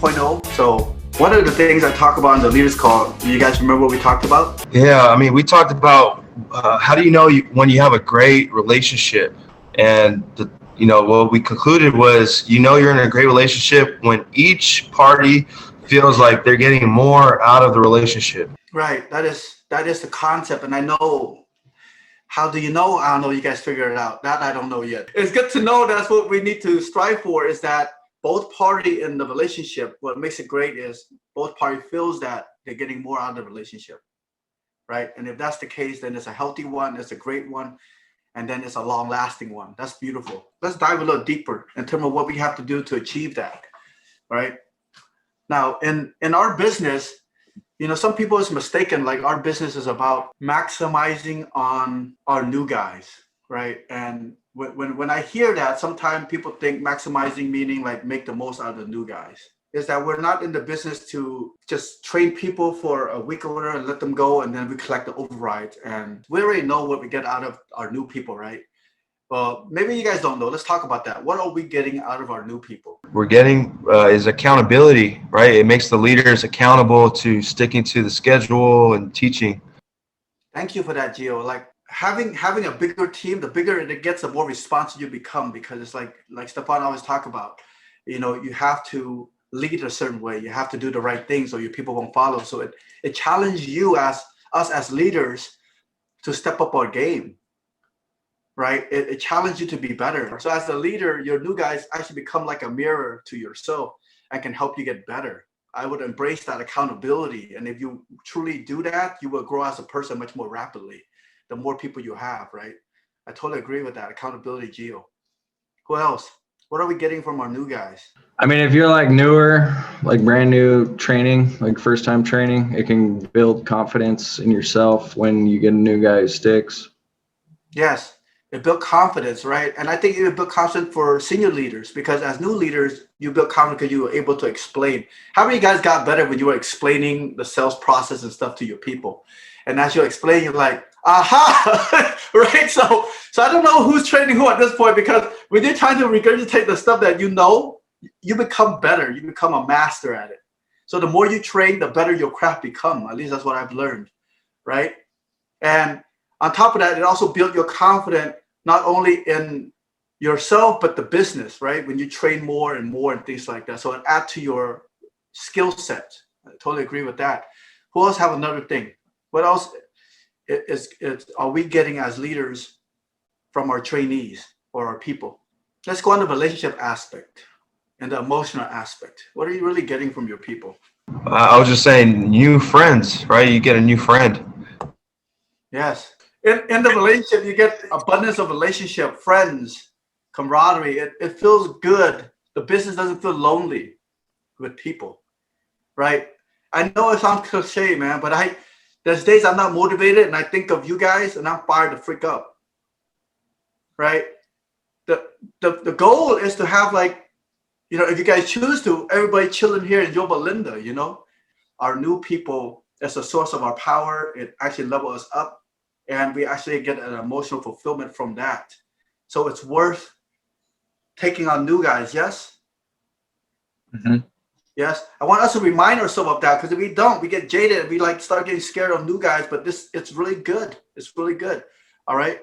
3.0. So one of the things I talk about in the leaders call, do you guys remember what we talked about? Yeah, I mean, we talked about how do you know when you have a great relationship, and what we concluded was you're in a great relationship when each party feels like they're getting more out of the relationship. Right. That is the concept. And I know, how do you know? I don't know. You guys figure it out. That I don't know yet. It's good to know that's what we need to strive for, is that both party in the relationship, what makes it great is both party feels that they're getting more out of the relationship. Right. And if that's the case, then it's a healthy one, it's a great one, and then it's a long lasting one. That's beautiful. Let's dive a little deeper in terms of what we have to do to achieve that. Right. Now, in our business, some people is mistaken, like our business is about maximizing on our new guys, right? And when I hear that, sometimes people think maximizing meaning like make the most out of the new guys. Is that we're not in the business to just train people for a week or whatever and let them go, and then we collect the override. And we already know what we get out of our new people, right? Well, maybe you guys don't know. Let's talk about that. What are we getting out of our new people? We're getting is accountability, right? It makes the leaders accountable to sticking to the schedule and teaching. Thank you for that, Gio. Like having a bigger team, the bigger it gets, the more responsive you become, because it's like Stefan always talk about, you have to lead a certain way. You have to do the right thing so your people won't follow. So it challenges you as us as leaders to step up our game. Right? It challenges you to be better. So as a leader, your new guys actually become like a mirror to yourself and can help you get better. I would embrace that accountability. And if you truly do that, you will grow as a person much more rapidly. The more people you have, right? I totally agree with that. Accountability, Gio. Who else? What are we getting from our new guys? I mean, if you're like newer, like brand new training, like first time training, it can build confidence in yourself when you get a new guy who sticks. Yes. It built confidence, right? And I think it built confidence for senior leaders, because as new leaders, you built confidence because you were able to explain. How many guys got better when you were explaining the sales process and stuff to your people? And as you explain, you're like, aha, right? So I don't know who's training who at this point, because when you're trying to regurgitate the stuff that you become better. You become a master at it. So the more you train, the better your craft become. At least that's what I've learned, right? And on top of that, it also built your confidence not only in yourself, but the business, right? When you train more and more and things like that. So it adds to your skill set. I totally agree with that. Who else have another thing? What else are we getting as leaders from our trainees or our people? Let's go on the relationship aspect and the emotional aspect. What are you really getting from your people? I was just saying, new friends, right? You get a new friend. Yes. In the relationship, you get abundance of relationship, friends, camaraderie. It feels good. The business doesn't feel lonely with people, right? I know it sounds cliche, man, but there's days I'm not motivated and I think of you guys and I'm fired to freak up, right? The goal is to have, like, if you guys choose to, everybody chilling here in Yoba Linda, our new people, as a source of our power. It actually levels us up. And we actually get an emotional fulfillment from that. So it's worth taking on new guys, yes? Mm-hmm. Yes. I want us to remind ourselves of that, because if we don't, we get jaded and we start getting scared of new guys. But it's really good. It's really good. All right.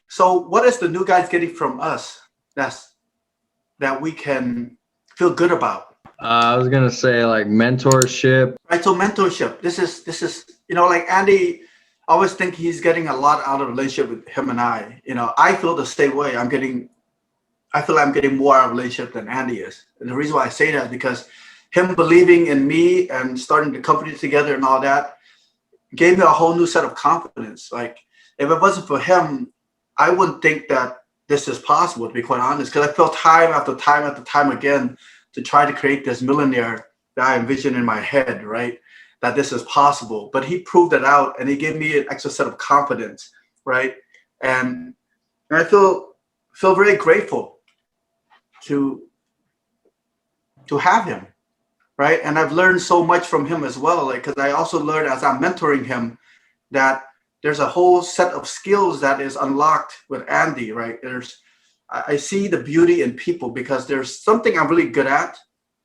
So what is the new guys getting from us that we can feel good about? I was gonna say like mentorship. Right. So mentorship. This is like Andy. I always think he's getting a lot out of the relationship with him and I. I feel the same way. I feel like I'm getting more out of a relationship than Andy is. And the reason why I say that is because him believing in me and starting the company together and all that gave me a whole new set of confidence. Like, if it wasn't for him, I wouldn't think that this is possible, to be quite honest, because I felt time after time after time again to try to create this millionaire that I envisioned in my head, right? That this is possible. But he proved it out, and he gave me an extra set of confidence, right? And I feel very grateful to have him, right? And I've learned so much from him as well, like, because I also learned as I'm mentoring him that there's a whole set of skills that is unlocked with Andy, right? I see the beauty in people, because there's something I'm really good at,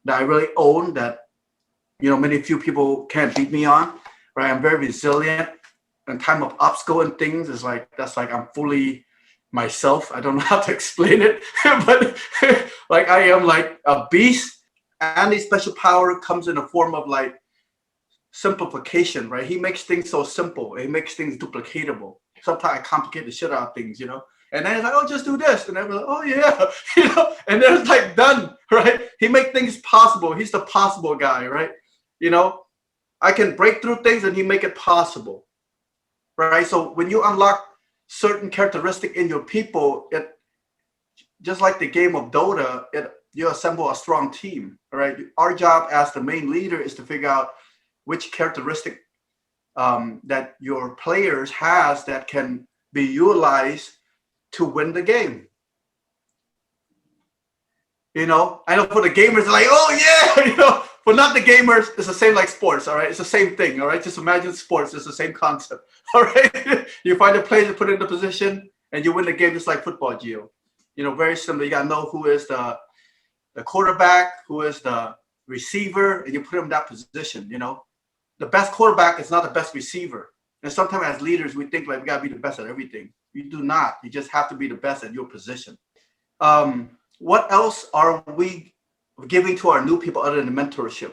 that I really own that, many few people can't beat me on, right? I'm very resilient. In time of obstacle and things, that's like I'm fully myself. I don't know how to explain it, but like I am like a beast. And the special power comes in the form of like simplification, right? He makes things so simple. He makes things duplicatable. Sometimes I complicate the shit out of things, And then it's like, oh, just do this, and then we're like, oh yeah, And then it's like done, right? He makes things possible. He's the possible guy, right? I can break through things, and he make it possible, right? So when you unlock certain characteristic in your people, it just like the game of Dota, you assemble a strong team, right? Our job as the main leader is to figure out which characteristic that your players has that can be utilized to win the game. I know for the gamers, like, oh yeah, for not the gamers, it's the same like sports, all right? It's the same thing, all right? Just imagine sports, it's the same concept, all right? You find a player to put in the position, and you win the game just like football, Gio. Very similar. You got to know who is the quarterback, who is the receiver, and you put him in that position, The best quarterback is not the best receiver. And sometimes as leaders, we think like we got to be the best at everything. You do not. You just have to be the best at your position. What else are we giving to our new people other than the mentorship?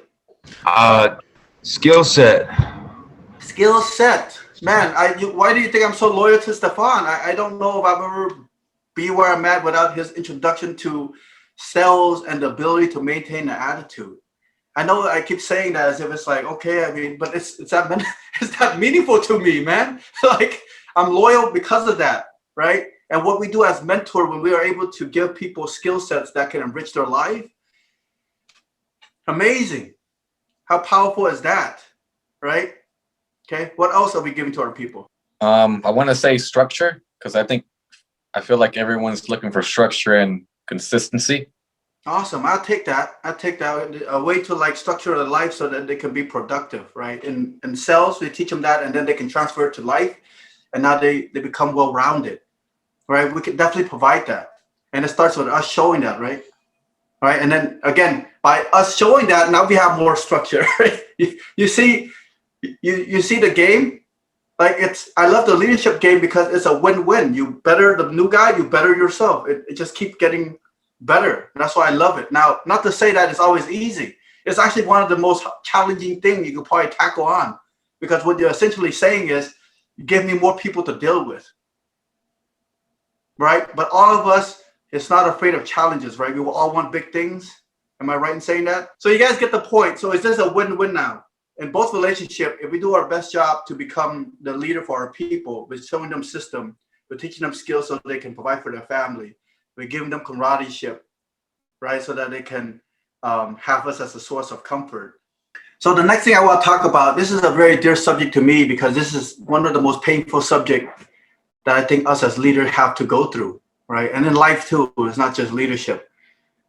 Skill set. Skill set. Man, why do you think I'm so loyal to Stefan? I don't know if I've ever be where I'm at without his introduction to sales and the ability to maintain the attitude. I know I keep saying that as if it's like, okay, but it's that meaningful to me, man. Like I'm loyal because of that, right? And what we do as mentor, when we are able to give people skill sets that can enrich their life, amazing. How powerful is that, right? Okay, what else are we giving to our people? I want to say structure, because I feel like everyone's looking for structure and consistency. Awesome. I'll take that. A way to like structure their life so that they can be productive, right? In sales, we teach them that, and then they can transfer it to life, and now they become well-rounded, right? We can definitely provide that. And it starts with us showing that, right? All right. And then again, by us showing that, now we have more structure, right? You see the game. Like I love the leadership game because it's a win-win. You better the new guy, you better yourself. It just keeps getting better. And that's why I love it. Now, not to say that it's always easy. It's actually one of the most challenging things you could probably tackle on, because what you're essentially saying is, you give me more people to deal with, right? But all of us is not afraid of challenges, right? We will all want big things. Am I right in saying that? So you guys get the point. So is this a win-win now? In both relationships, if we do our best job to become the leader for our people, we're showing them system, we're teaching them skills so they can provide for their family, we're giving them comradeship, right? So that they can have us as a source of comfort. So the next thing I want to talk about, this is a very dear subject to me because this is one of the most painful subjects that I think us as leaders have to go through, right? And in life too, it's not just leadership.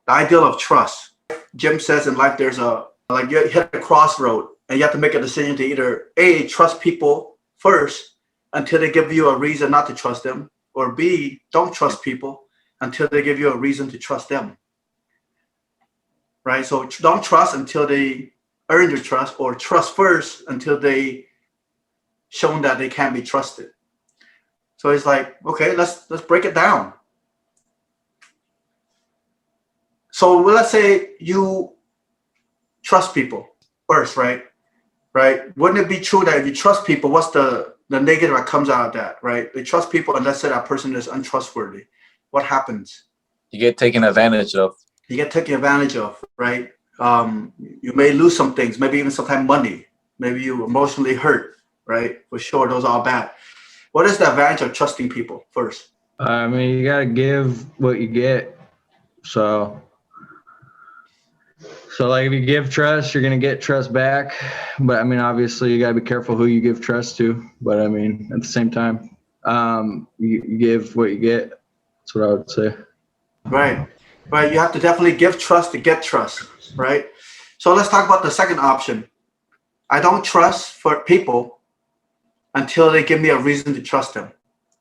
The ideal of trust. Jim says in life, there's you hit a crossroad, and you have to make a decision to either A, trust people first until they give you a reason not to trust them, or B, don't trust people until they give you a reason to trust them, right? So don't trust until they earn your trust, or trust first until they shown that they can be trusted. So it's like, okay, let's break it down. So let's say you trust people first, right? Right? Wouldn't it be true that if you trust people, what's the negative that comes out of that, right? They trust people, and let's say that person is untrustworthy. What happens? You get taken advantage of. You get taken advantage of, right? You may lose some things, maybe even sometimes money. Maybe you emotionally hurt, right? For sure, those are all bad. What is the advantage of trusting people first? I mean, you got to give what you get. So like if you give trust, you're going to get trust back. But I mean, obviously you got to be careful who you give trust to. But I mean, at the same time, you give what you get. That's what I would say. Right. You have to definitely give trust to get trust, right? So let's talk about the second option. I don't trust for people until they give me a reason to trust them,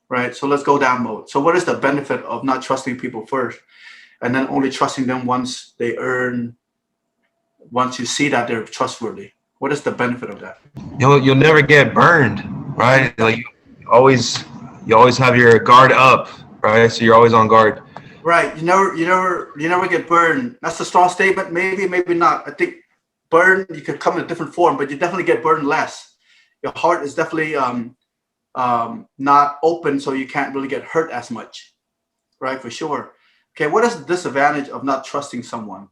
right? So let's go down mode. So what is the benefit of not trusting people first and then only trusting them once they earn once you see that they're trustworthy? What is the benefit of that? You'll never get burned, right? Like you always have your guard up, right? So you're always on guard. Right. You never get burned. That's a strong statement. Maybe, maybe not. I think burn, you could come in a different form, but you definitely get burned less. Your heart is definitely not open, so you can't really get hurt as much. Right, for sure. Okay, what is the disadvantage of not trusting someone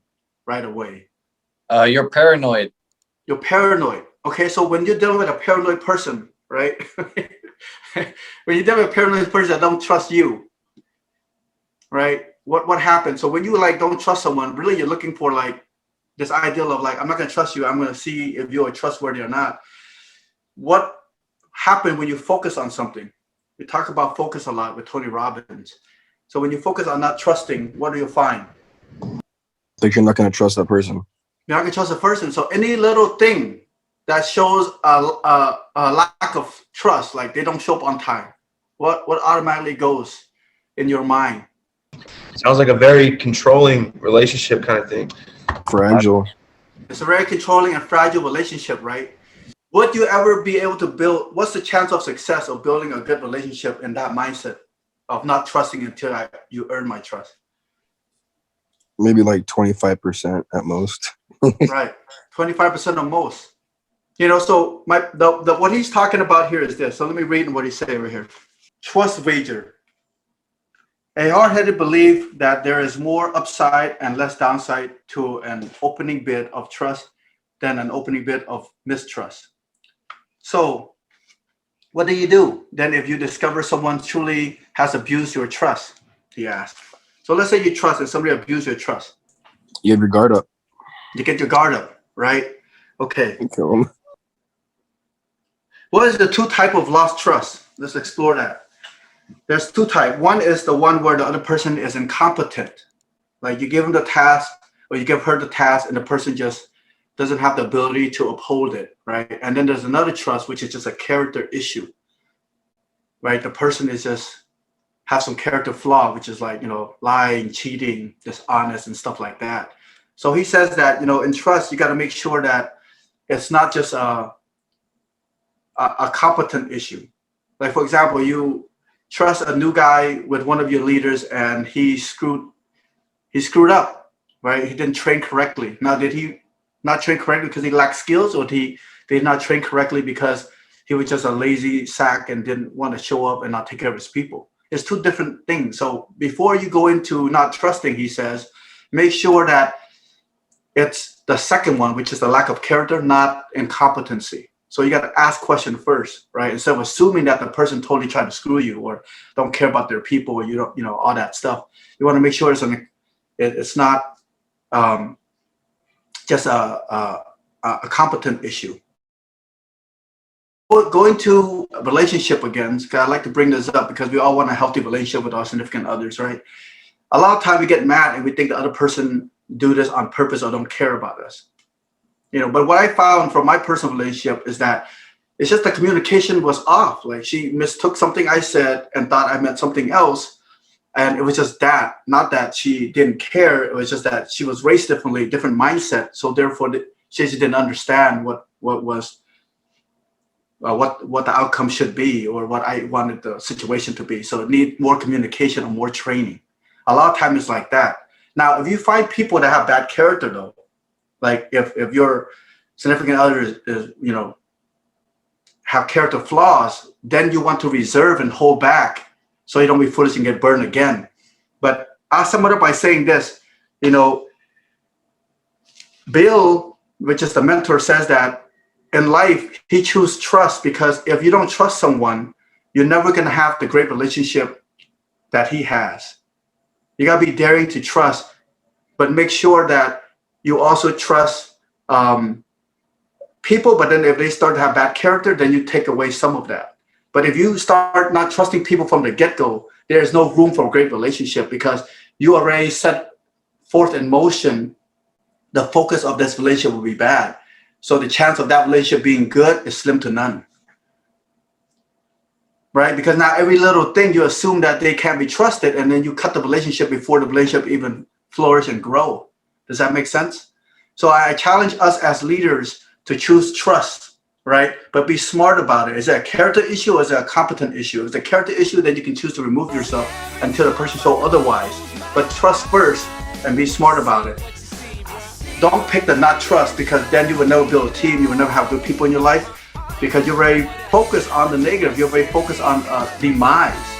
right away? You're paranoid. You're paranoid. Okay, so when you're dealing with a paranoid person, right? When you're dealing with a paranoid person that don't trust you, right? What happens? So when you like don't trust someone, really you're looking for like this ideal of like, I'm not gonna trust you. I'm gonna see if you're trustworthy or not. What happened when you focus on something? We talk about focus a lot with Tony Robbins. So when you focus on not trusting, what do you find? Like you're not going to trust that person. You're not going to trust a person. So any little thing that shows a lack of trust, like they don't show up on time, what automatically goes in your mind? Sounds like a very controlling relationship kind of thing. Fragile. It's a very controlling and fragile relationship, right? Would you ever be able to build, what's the chance of success of building a good relationship in that mindset of not trusting until you earn my trust? Maybe like 25% at most. Right, 25% or most. You know, so what he's talking about here is this. So let me read what he's saying right here. Trust wager. A hard-headed belief that there is more upside and less downside to an opening bid of trust than an opening bid of mistrust. So what do you do then if you discover someone truly has abused your trust? He asked. So let's say you trust and somebody abused your trust. You have your guard up. You get your guard up, right? Okay. You kill them. What is the two type of lost trust? Let's explore that. There's two types. One is the one where the other person is incompetent. Like you give him the task or you give her the task and the person just doesn't have the ability to uphold it, right? And then there's another trust, which is just a character issue, right? The person is just have some character flaw, which is like, you know, lying, cheating, dishonest and stuff like that. So he says that, you know, in trust, you got to make sure that it's not just a competent issue. Like, for example, you trust a new guy with one of your leaders and he screwed up, right? He didn't train correctly. Now, did he not train correctly because he lacked skills, or did he not train correctly because he was just a lazy sack and didn't want to show up and not take care of his people? It's two different things. So before you go into not trusting, he says, make sure that it's the second one, which is the lack of character, not incompetency. So you got to ask question first, right? Instead of assuming that the person totally tried to screw you or don't care about their people or you don't, you know, all that stuff. You want to make sure it's not just a competent issue. Going to a relationship again, because I like to bring this up because we all want a healthy relationship with our significant others, right? A lot of time we get mad and we think the other person do this on purpose or don't care about us. You know, but what I found from my personal relationship is that it's just the communication was off. Like she mistook something I said and thought I meant something else. And it was just that, not that she didn't care. It was just that she was raised differently, different mindset. So therefore she just didn't understand what the outcome should be or what I wanted the situation to be. So it needs more communication and more training. A lot of times it's like that. Now, if you find people that have bad character though, like if your significant other is you know, have character flaws, then you want to reserve and hold back so you don't be foolish and get burned again. But I'll sum it up by saying this, you know, Bill, which is the mentor, says that in life, he chooses trust because if you don't trust someone, you're never going to have the great relationship that he has. You got to be daring to trust, but make sure that you also trust people. But then if they start to have bad character, then you take away some of that. But if you start not trusting people from the get-go, there's no room for a great relationship because you already set forth in motion the focus of this relationship will be bad. So the chance of that relationship being good is slim to none. Right? Because now every little thing you assume that they can't be trusted and then you cut the relationship before the relationship even flourish and grow. Does that make sense? So I challenge us as leaders to choose trust, right? But be smart about it. Is it a character issue or is it a competent issue? If it's a character issue, then you can choose to remove yourself until the person shows otherwise. But trust first and be smart about it. Don't pick the not trust, because then you will never build a team. You will never have good people in your life, because you're very focused on the negative. You're very focused on demise.